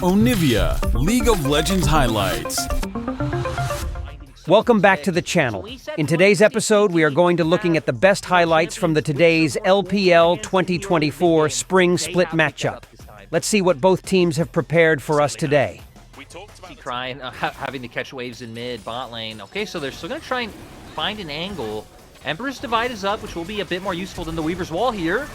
Onivia, League of Legends highlights. Welcome back to the channel. In today's episode, we are going to looking at the best highlights from the today's LPL 2024 Spring Split matchup. Let's see what both teams have prepared for us today. Trying having to catch waves in mid bot lane. Okay, so they're still going to try and find an angle. Emperor's Divide is up, which will be a bit more useful than the Weaver's Wall here.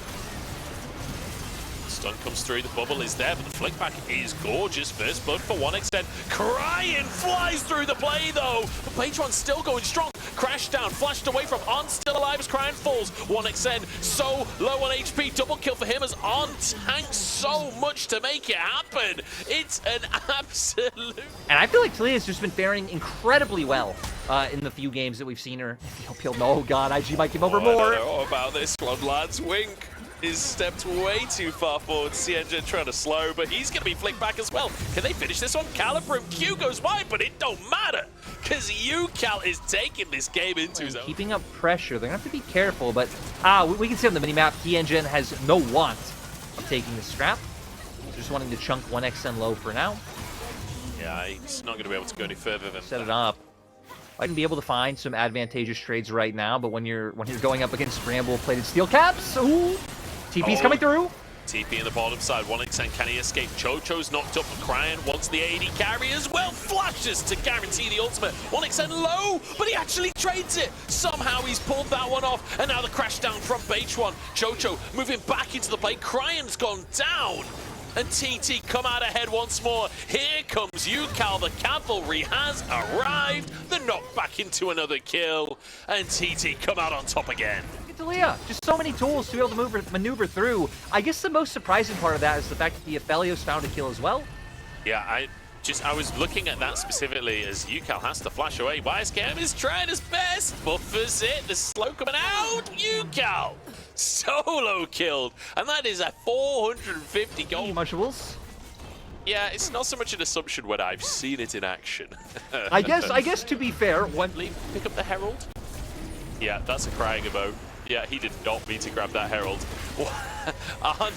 Stun comes through, the bubble is there, but the flick back is gorgeous. First blood for 1xN. Crying flies through the play though, but Patron's still going strong. Crash down, flashed away from On, still alive as Crying falls. 1xN so low on HP, double kill for him as On tanks so much to make it happen. It's an absolute... And I feel like Talia's just been faring incredibly well in the few games that we've seen her. Oh god, IG might give over more. I don't know about this one, lads. Wink is stepped way too far forward. CNG trying to slow, but he's going to be flicked back as well. Can they finish this one? Calibre Q goes wide, but it don't matter because UCal is taking this game into his own. Keeping up pressure. They're going to have to be careful, but we can see on the minimap, TNGen has no want of taking the scrap. They're just wanting to chunk 1xN low for now. Yeah, he's not going to be able to go any further than set it up. I can be able to find some advantageous trades right now, but when you're going up against scramble-plated steel caps, ooh, TP's coming through. TP in the bottom side, 1xN, can he escape? Chocho's knocked up and Crying wants the AD carry as well. Flashes to guarantee the ultimate. 1xN low, but he actually trades it. Somehow he's pulled that one off, and now the crash down from H1. Chocho moving back into the play. Crying's gone down. And TT come out ahead once more. Here comes UCal. The cavalry has arrived. The knockback into another kill. And TT come out on top again. Talia, just so many tools to be able to maneuver through. I guess the most surprising part of that is the fact that the Aphelios found a kill as well. Yeah, I was looking at that specifically as UCal has to flash away. YSKM is trying his best. Buffers it. The slow coming out. UCal solo killed. And that is a 450 gold. Mushables. Yeah, it's not so much an assumption when I've seen it in action. I guess to be fair, pick up the Herald. Yeah, that's a Crying emote. Yeah, he did not mean to grab that Herald. On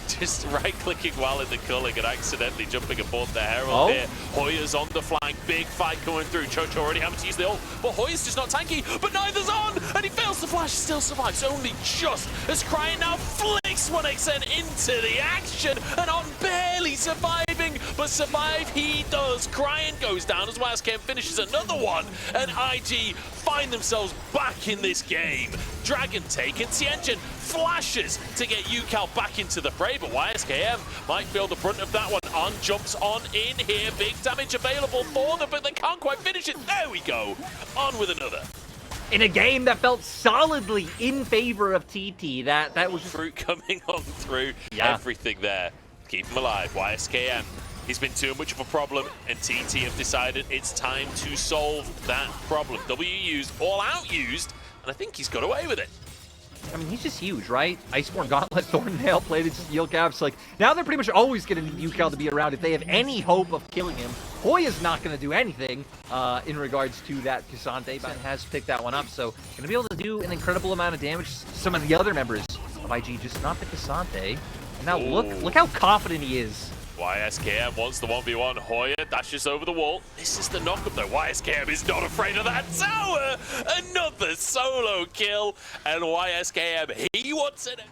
just right-clicking while in the culling and accidentally jumping aboard the Herald here. Hoya's on the flank, big fight coming through. Chocho already having to use the ult, but Hoya's just not tanky, but neither's On, and he fails to flash, still survives, only just as Crying now flicks 1xN into the action, and On barely surviving, but survive he does. Crying goes down as YSKM finishes another one, and IG find themselves back in this game. Dragon taken, Tianjin flashes to get UCal back into the fray, but YSKM might feel the brunt of that one. On jumps on in here, big damage available for them, but they can't quite finish it. There we go, On with another. In a game that felt solidly in favor of TT, that was fruit coming on through. Yeah. Everything there, keep him alive. YSKM, he's been too much of a problem, and TT have decided it's time to solve that problem. W used, all out used, and I think he's got away with it. I mean, he's just huge, right? Iceborne Gauntlet, Thornmail, plated steel caps. Like, now they're pretty much always going to need UCal to be around if they have any hope of killing him. Hoya's not going to do anything in regards to that Cassante, but has picked that one up. So, going to be able to do an incredible amount of damage to some of the other members of IG, just not the Cassante. And now look how confident he is. YSKM wants the 1v1. Hoya dashes over the wall. This is the knockup though. YSKM is not afraid of that tower. Another solo kill, and YSKM, he wants it.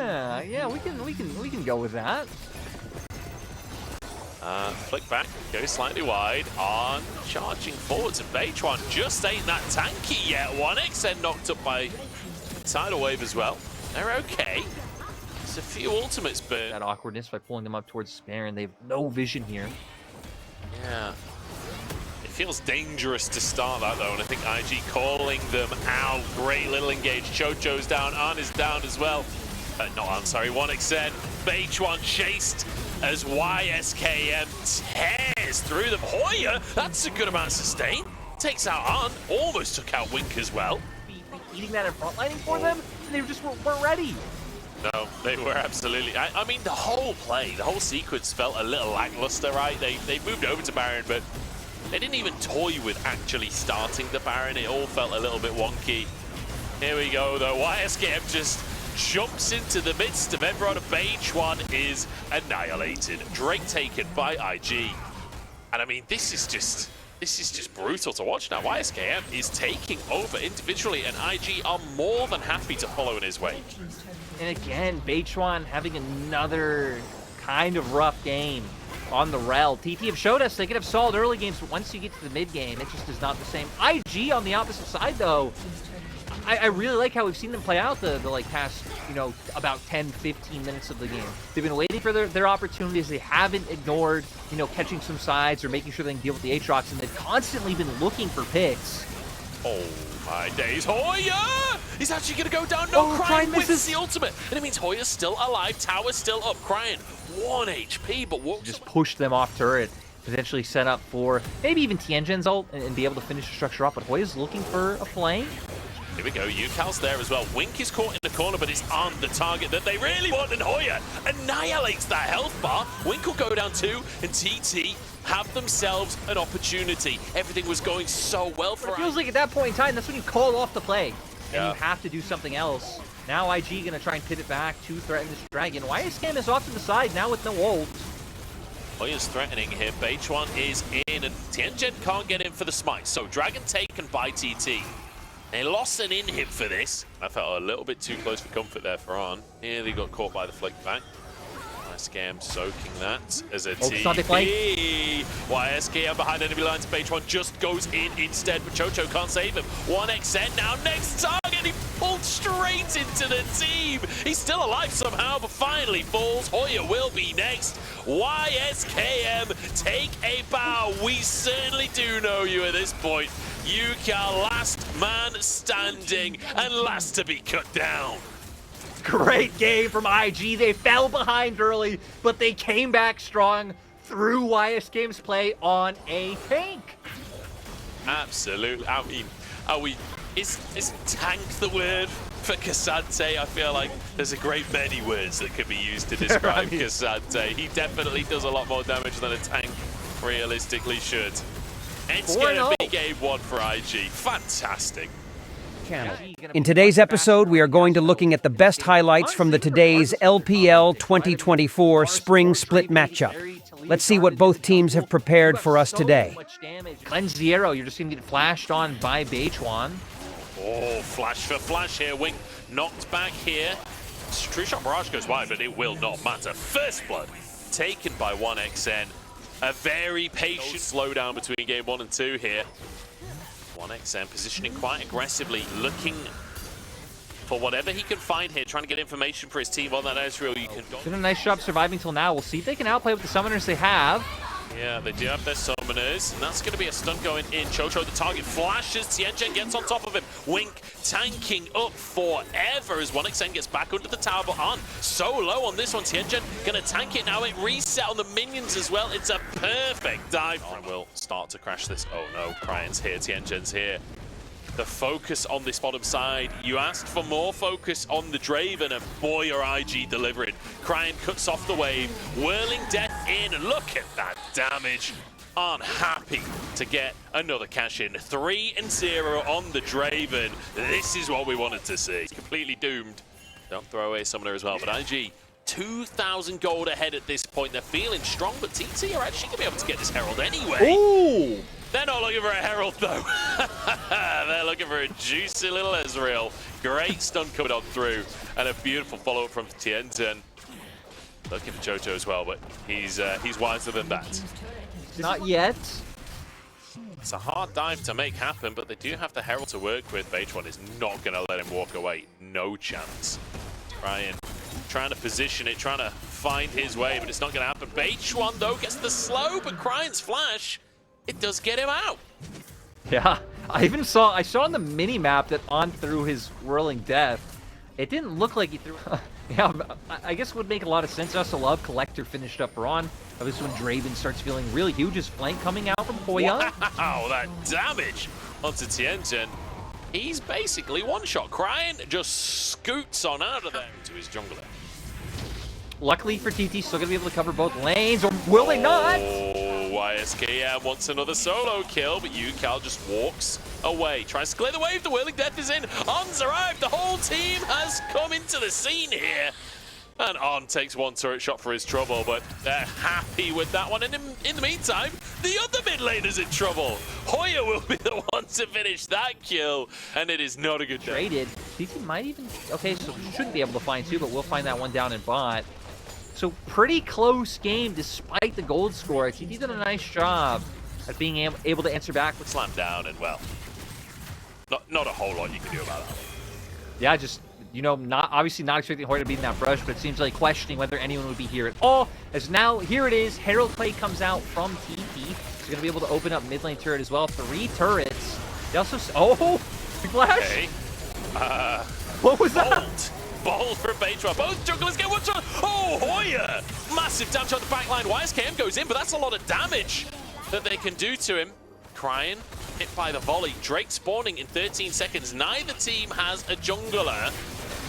yeah, we can go with that. Flick back, goes slightly wide. On charging forwards, and Beitron just ain't that tanky yet. 1xN knocked up by tidal wave as well. They're okay. A few ultimates burn. That awkwardness by pulling them up towards Spare, and they have no vision here. Yeah. It feels dangerous to start that though, and I think IG calling them out. Great little engage. Chocho's down, An is down as well. Not An, sorry, 1xN. H1 chased as YSKM tears through them. Hoya, that's a good amount of sustain. Takes out An, almost took out Wink as well. Eating that and frontlining for them, and they just weren't ready. No, they were absolutely... I mean, the whole play, the whole sequence felt a little lackluster, right? They moved over to Baron, but they didn't even toy with actually starting the Baron. It all felt a little bit wonky. Here we go, though. YSKM just jumps into the midst of everyone. Beige1 is annihilated. Drake taken by IG. And I mean, this is just brutal to watch now. YSKM is taking over individually, and IG are more than happy to follow in his wake. And again, Beige1 having another kind of rough game on the rel. TT have showed us they can have solid early games, but once you get to the mid game, it just is not the same. IG on the opposite side, though, I really like how we've seen them play out the like past, you know, about 10, 15 minutes of the game. They've been waiting for their opportunities. They haven't ignored, you know, catching some sides or making sure they can deal with the Aatrox, and they've constantly been looking for picks. Oh my days, Hoya! He's actually going to go down. No, Cryin misses the ultimate. And it means Hoya's still alive, Tower's still up. Cryin, 1 HP, but what? Just push them off turret, potentially set up for maybe even Tianjin's ult and be able to finish the structure up. But Hoya's looking for a flame. Here we go, Yukal's there as well. Wink is caught in the corner, but it's on the target that they really want, and Hoya annihilates that health bar. Wink will go down too, and TT have themselves an opportunity. Everything was going so well for us. It feels like at that point in time, that's when you call off the play, and yeah, you have to do something else. Now IG gonna try and pivot back to threaten this dragon. YSKM is off to the side now with no ult. Hoya's threatening here. Beige1 is in, and Tianjin can't get in for the smite. So Dragon taken by TT. They lost an inhib for this. I felt a little bit too close for comfort there for On. Nearly got caught by the flick back. YSKM soaking that as a TP. YSKM behind enemy lines. Beige1 just goes in instead, but Chocho can't save him. 1xN now, next target. He pulled straight into the team. He's still alive somehow, but finally falls. Hoya will be next. YSKM, take a bow. We certainly do know you at this point. Yukal, last man standing and last to be cut down. Great game from IG. They fell behind early, but they came back strong through YSKM's play on a tank. Absolutely. I mean, is tank the word for Cassante? I feel like there's a great many words that could be used to describe Cassante. He definitely does a lot more damage than a tank realistically should. It's going to be game 1 for IG. Fantastic. In today's episode, we are going to looking at the best highlights from today's LPL 2024 Spring Split matchup. Let's see what both teams have prepared for us today. Cleanse the arrow. You're just going to get flashed on by Beige1. Oh, flash for flash here. Wink knocked back here. True Shot Barrage goes wide, but it will not matter. First blood taken by 1xN. A very patient slowdown between game 1 and 2 here. 1xN positioning quite aggressively, looking for whatever he can find here, trying to get information for his team on that Ezreal. You can done a nice job surviving till now. We'll see if they can outplay with the summoners they have. Yeah, they do have their summoners, and that's going to be a stun going in. Chocho, the target, flashes. Tianjin gets on top of him. Wink tanking up forever as 1xN gets back under the tower, but On so low on this one. Tianjin going to tank it now. It reset on the minions as well. It's a perfect dive. On will start to crash this. Oh no, Cryan's here, Tianjin's here. The focus on this bottom side. You asked for more focus on the Draven, and boy, are IG delivering. Cryan cuts off the wave, whirling death in. Look at that damage. Unhappy to get another cash in. 3-0 on the Draven. This is what we wanted to see. Completely doomed. Don't throw away Summoner as well, but IG 2,000 gold ahead at this point. They're feeling strong, but TT are actually going to be able to get this Herald anyway. Ooh! They're not looking for a Herald, though. They're looking for a juicy little Ezreal. Great stun coming on through, and a beautiful follow-up from Tianjin. Looking for Chocho as well, but he's wiser than that. Not yet. It's a hard dive to make happen, but they do have the Herald to work with. Beige1 is not going to let him walk away. No chance. Ryan trying to position it, trying to find his way, but it's not going to happen. Beige1, though, gets the slow, but Cryan's flash, it does get him out. Yeah, I saw on the mini map that On threw his whirling death. It didn't look like he threw. Yeah, I guess it would make a lot of sense. I also love Collector finished up for On. That was when Draven starts feeling really huge. His flank coming out from Hoya. Wow, that damage onto Tianjin. He's basically one-shot. Cryan just scoots on out of there to his jungler. Luckily for TT, still going to be able to cover both lanes, or will they not? Oh, YSKM wants another solo kill, but UCal just walks away. Tries to clear the wave. The Whirling Death is in. On's arrived. The whole team has come into the scene here. And On takes one turret shot for his trouble, but they're happy with that one. And in the meantime, the other mid laner's in trouble. Hoya will be the one to finish that kill, and it is not a good day. Traded. CT might even... Okay, so shouldn't be able to find two, but we'll find that one down in bot. So pretty close game despite the gold score. TT did a nice job at being able to answer back with Slam down, and well, not a whole lot you can do about that. Yeah, just... You know, obviously not expecting Hoya to be in that brush, but it seems like questioning whether anyone would be here at all. As now, here it is. Herald play comes out from TT. He's going to be able to open up mid lane turret as well. 3 turrets. They also... Oh! Flash! Okay. What was that? Bold for Beitra. Both jugglers get one shot. Oh, Hoya! Massive damage on the backline. YSKM goes in, but that's a lot of damage that they can do to him. Crying, hit by the volley. Drake spawning in 13 seconds. Neither team has a jungler.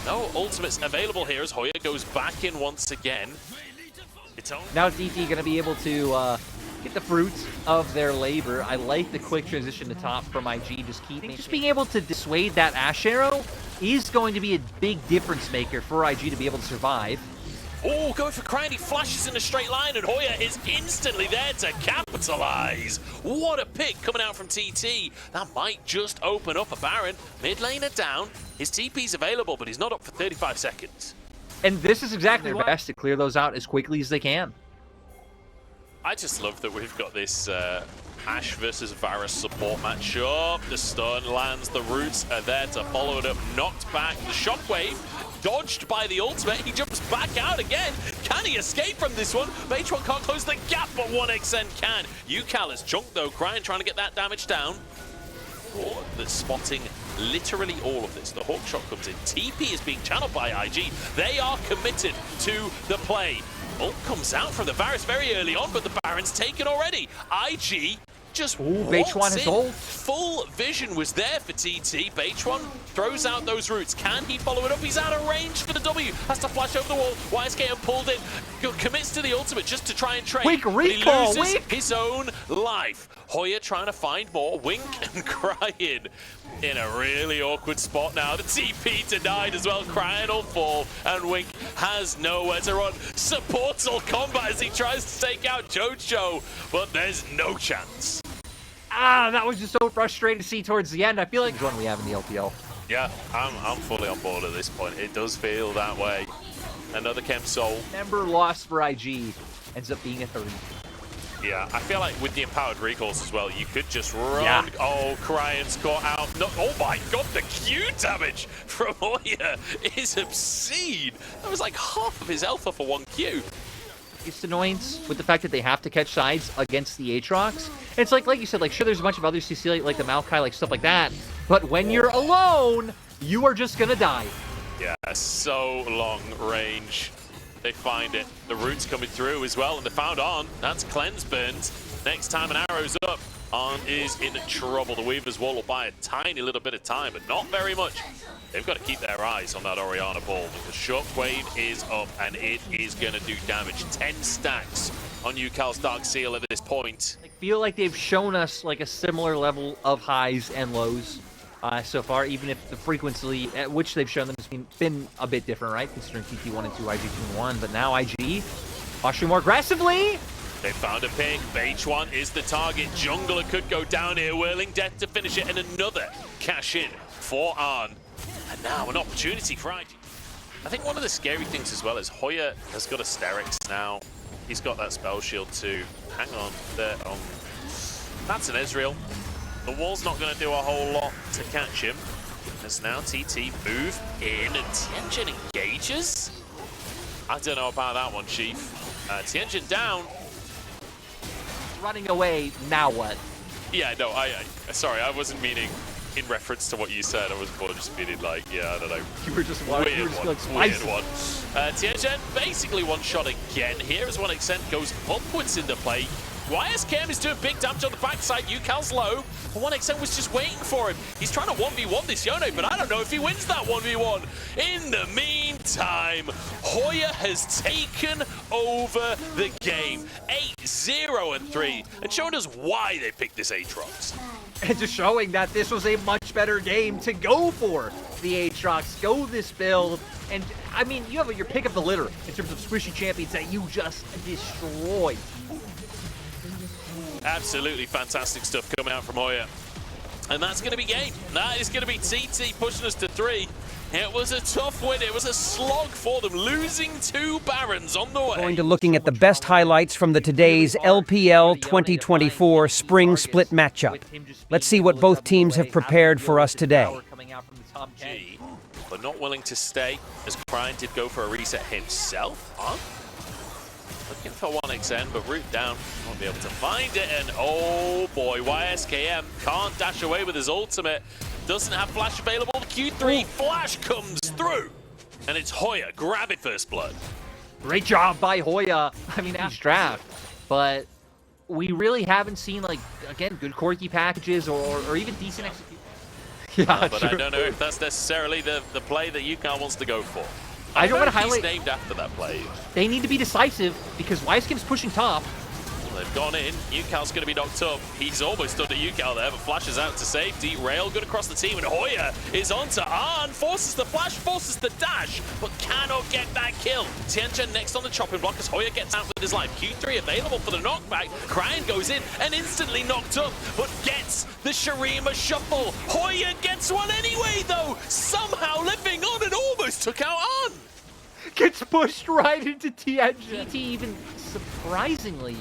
No ultimates available here as Hoya goes back in once again. Now DT going to be able to get the fruits of their labor. I like the quick transition to top from IG. Just being able to dissuade that Ash Arrow is going to be a big difference maker for IG to be able to survive. Oh, going for Crying, he flashes in a straight line, and Hoya is instantly there to capitalize. What a pick coming out from TT. That might just open up a Baron. Mid laner down. His TP's available, but he's not up for 35 seconds. And this is exactly their best to clear those out as quickly as they can. I just love that we've got this Ashe versus Varus support matchup. The stun lands, the roots are there to follow it up. Knocked back, the shockwave dodged by the ultimate. He jumps back out again. Can he escape from this one? H1 can't close the gap, but 1xN can. UCal is chunked though, Crying trying to get that damage down. Oh, that's spotting literally all of this. The hook shot comes in. TP is being channeled by IG. They are committed to the play. Ult comes out from the Varus very early on, but the Baron's taken already. IG just H1 has ult. Full vision was there for TT. H1 throws out those roots. Can he follow it up? He's out of range for the W. Has to flash over the wall. YSKM pulled in. Commits to the ultimate just to try and trade. Quick recall, he loses his own life. Hoya trying to find more. Wink and Crying in a really awkward spot now. The TP denied as well. Crying will fall, and Wink has nowhere to run. Supports all combat as he tries to take out Jojo, but there's no chance. That was just so frustrating to see towards the end. I feel like the one we have in the LPL. Yeah, I'm fully on board at this point. It does feel that way. Another Chem Soul. Member loss for IG ends up being a 30. Yeah, I feel like with the empowered recalls as well, you could just run. Yeah. Oh, Crying's caught out. No, oh my god, the Q damage from Hoya is obscene. That was like half of his alpha for 1 Q. It's annoyance with the fact that they have to catch sides against the Aatrox. It's like you said, like sure there's a bunch of other CC like the Maokai, like stuff like that. But when you're alone, you are just gonna die. Yeah, so long range. They find it. The roots coming through as well, and they found On. That's Cleanse Burns. Next time an arrow's up, On is in trouble. The Weaver's Wall will buy a tiny little bit of time, but not very much. They've got to keep their eyes on that Orianna ball. The Shockwave is up, and it is going to do damage. 10 stacks on UCal's Dark Seal at this point. I feel like they've shown us like a similar level of highs and lows so far, even if the frequency at which they've shown them has been a bit different, right? Considering TT 1 and 2, IG 2 and 1, but now IG pushing more aggressively. They found a pick. H1 is the target. Jungler could go down here. Whirling Death to finish it, and another cash in for On. And now an opportunity for IG. I think one of the scary things as well is Hoya has got a Sterix now. He's got that spell shield too. Hang on there. That's an Ezreal. The wall's not going to do a whole lot to catch him. As now TT move in, and Tianjin engages. I don't know about that one, Chief. Tianjin down. Running away, now what? Yeah, no, sorry, I wasn't meaning in reference to what you said. I was more just meaning like, yeah, I don't know. You were just weird like, one. Tianjin basically one shot again. Here as 1xN goes upwards into play. YSKM is doing big damage on the backside. UCal's low. But 1xN was just waiting for him. He's trying to 1v1 this Yone, but I don't know if he wins that 1v1. In the meantime, time. Hoya has taken over the game. 8-0-3, and showing us why they picked this Aatrox. And just showing that this was a much better game to go for the Aatrox. Go this build. And, I mean, you have your pick of the litter in terms of squishy champions that you just destroyed. Absolutely fantastic stuff coming out from Hoya. And that's going to be game. That is going to be TT pushing us to 3. It was a tough win. It was a slog for them, losing 2 Barons on the way. Going to looking at the best highlights from the today's LPL 2024 Spring Split matchup. Let's see what both teams have prepared for us today. G, but not willing to stay, as Cryan did go for a reset himself. Huh? Looking for 1xn, but root down, won't be able to find it, and oh boy, YSKM can't dash away with his ultimate. Doesn't have flash available. Q3 flash comes through, and it's Hoya grabbing first blood. Great job by Hoya. I mean, huge draft, but we really haven't seen, like, again, good Corki packages or even decent execution. Yeah, but I don't know if that's necessarily the play that UCAL wants to go for. I don't want to highlight. highlight. He's named after that play. They need to be decisive because YSKM's pushing top. Well, they've gone in. UCAL's going to be knocked up. He's almost under UCAL there, but flashes out to safety. Rail good across the team, and Hoya is onto Arn. Forces the flash, forces the dash, but cannot get that kill. Tianchen next on the chopping block as Hoya gets out with his life. Q3 available for the knockback. Cryan goes in and instantly knocked up, but gets the Shurima shuffle. Hoya gets one anyway, though, somehow living on and almost took out Arn. Gets pushed right into Tianchen. TT even surprisingly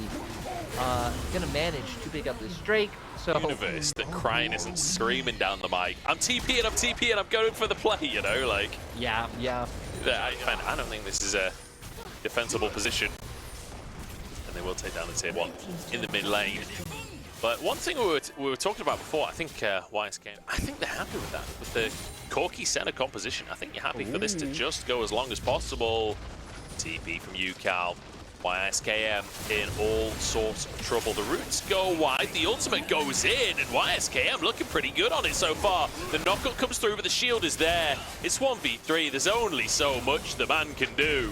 gonna manage to pick up this Drake. So universe that Cryan isn't screaming down the mic. I'm TPing, I'm going for the play, you know, like. Yeah. I don't think this is a defensible position. And they will take down the tier 1 in the mid lane. But one thing we were talking about before, I think YSK, I think they're happy with that. With the Corki center composition, I think you're happy for this to just go as long as possible. TP from UCAL. YSKM in all sorts of trouble. The roots go wide, the ultimate goes in, and YSKM looking pretty good on it so far. The knockup comes through, but the shield is there. It's 1v3, there's only so much the man can do.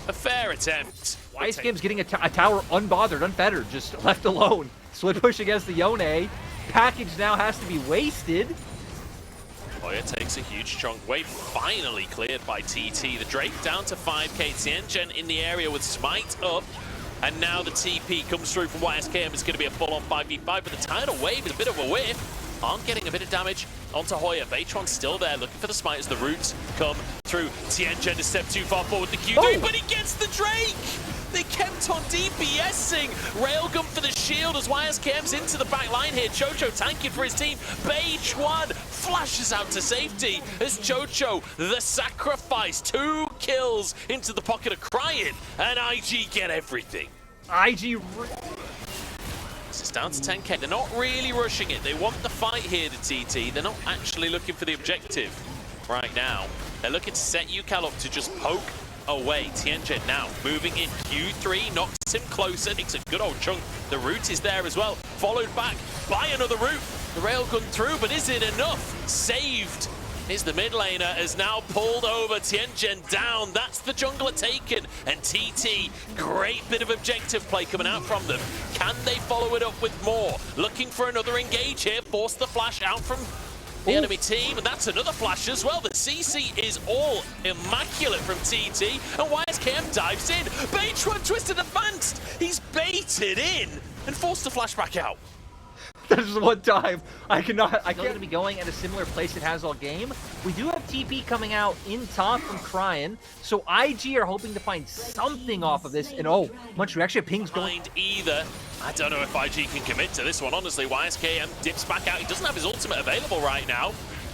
A fair attempt. YSKM's getting a tower unbothered, unfettered, just left alone. Split push against the Yone. Package now has to be wasted. Hoya takes a huge chunk. Wave finally cleared by TT. The Drake down to 5k. Tianchen in the area with Smite up. And now the TP comes through from YSKM. It's going to be a full-on 5v5, but the tidal wave is a bit of a whiff. Aren't getting a bit of damage onto Hoya. Baytron's still there, looking for the Smite as the roots come through. Tianchen to step too far forward, the Q3, but he gets the Drake! They kept on DPSing. Railgun for the shield as YSKM's into the back line here. Chocho tanking for his team. Baytron flashes out to safety as Chocho, the sacrifice. 2 kills into the pocket of Cryan, and IG get everything. IG... This is down to 10k. They're not really rushing it. They want the fight here, the TT. They're not actually looking for the objective right now. They're looking to set UCAL up to just poke away. Tianchen now moving in. Q3 knocks him closer, takes a good old chunk. The root is there as well, followed back by another root. The railgun through, but is it enough? Saved is the mid laner, has now pulled over. Tianchen down, that's the jungler taken. And TT, great bit of objective play coming out from them. Can they follow it up with more? Looking for another engage here, force the flash out from the enemy team, and that's another flash as well. The CC is all immaculate from TT, and YSKM dives in. Baytron twisted advanced. He's baited in and forced the flash back out. That is one time. I can't going to be going at a similar place it has all game. We do have TP coming out in top from Cryan, so IG are hoping to find something off of this. And oh, Munchru actually have pings going. Either. I don't know if IG can commit to this one, honestly. YSKM dips back out. He doesn't have his ultimate available right now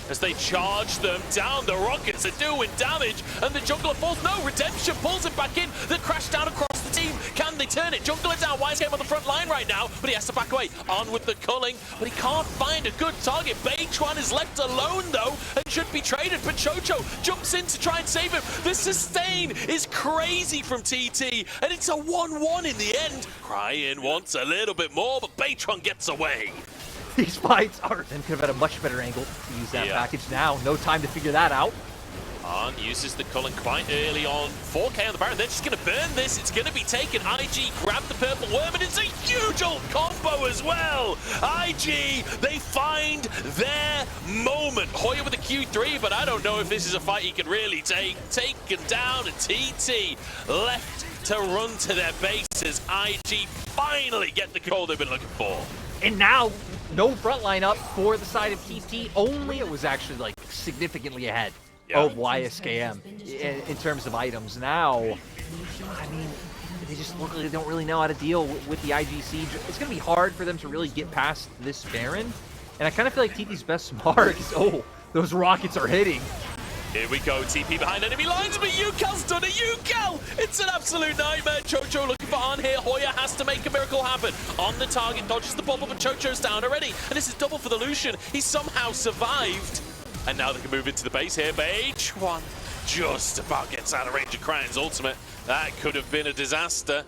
as they charge them down. The rockets are doing damage, and the jungler falls. No, Redemption pulls him back in. The crash down across the team. Can they turn it? Jungler down. YSKM on the front line right now, but he has to back away. On with the culling, but he can't find a good target. Baytron is left alone, though, and should be traded, but Chocho jumps in to try and save him. The sustain is crazy from TT, and it's a 1-1 in the end. Cryan wants a little bit more, but Baytron gets away. These fights are... Then could have had a much better angle to use that package now. No time to figure that out. On uses the culling quite early on. 4K on the Baron. They're just going to burn this. It's going to be taken. IG grab the purple worm, and it's a huge ult combo as well. IG, they find their moment. Hoya with a Q3, but I don't know if this is a fight he can really take. Taken down, and TT left to run to their bases. IG finally get the goal they've been looking for. And now, no front line up for the side of TT. Only it was actually like significantly ahead of YSKM in terms of items. Now, I mean, they just look like they don't really know how to deal with the IG siege. It's going to be hard for them to really get past this Baron. And I kind of feel like TT's best mark is, oh, those rockets are hitting. Here we go, TP behind enemy lines, but Yukel's done it, Yukel! It's an absolute nightmare. Chocho looking for On here. Hoya has to make a miracle happen. On the target, dodges the bubble, but Chocho's down already. And this is double for the Lucian. He somehow survived. And now they can move into the base here, but H1 just about gets out of range of Cryan's ultimate. That could have been a disaster.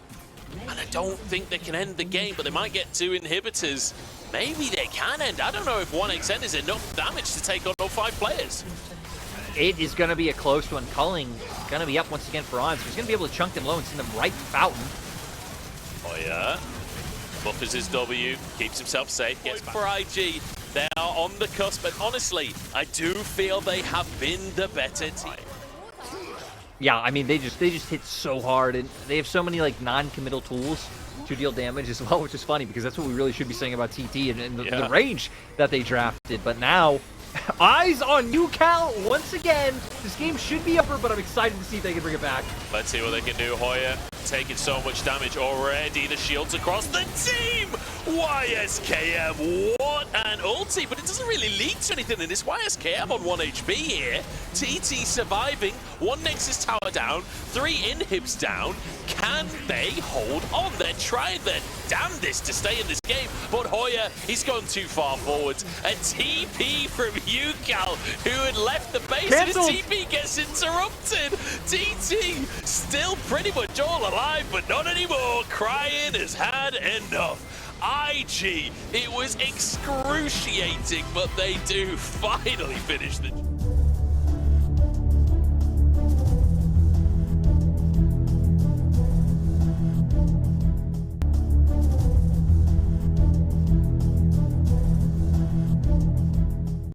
And I don't think they can end the game, but they might get 2 inhibitors. Maybe they can end. I don't know if 1xN is enough damage to take on all 5 players. It is going to be a close one. Culling going to be up once again for On, so he's going to be able to chunk them low and send them right to Fountain. Oh yeah. Buffers his W, keeps himself safe, gets back. For IG, they are on the cusp, but honestly, I do feel they have been the better team. Yeah, I mean, they just hit so hard, and they have so many like non-committal tools to deal damage as well, which is funny because that's what we really should be saying about TT and the range that they drafted. But now, eyes on Yukel once again. This game should be over, but I'm excited to see if they can bring it back. Let's see what they can do. Hoya taking so much damage already. The shields across the team. YSKM, what an ulti, but it doesn't really lead to anything in this. YSKM on 1 HP here. TT surviving. 1 Nexus tower down. 3 inhibs down. Can they hold on? They're trying their damnedest to stay in this game, but Hoya, he's gone too far forwards. A TP from Yukel, who had left the base, Cancelled. and his TP gets interrupted. TT still pretty much all alive, but not anymore. Cryan has had enough. IG, it was excruciating, but they do finally finish the...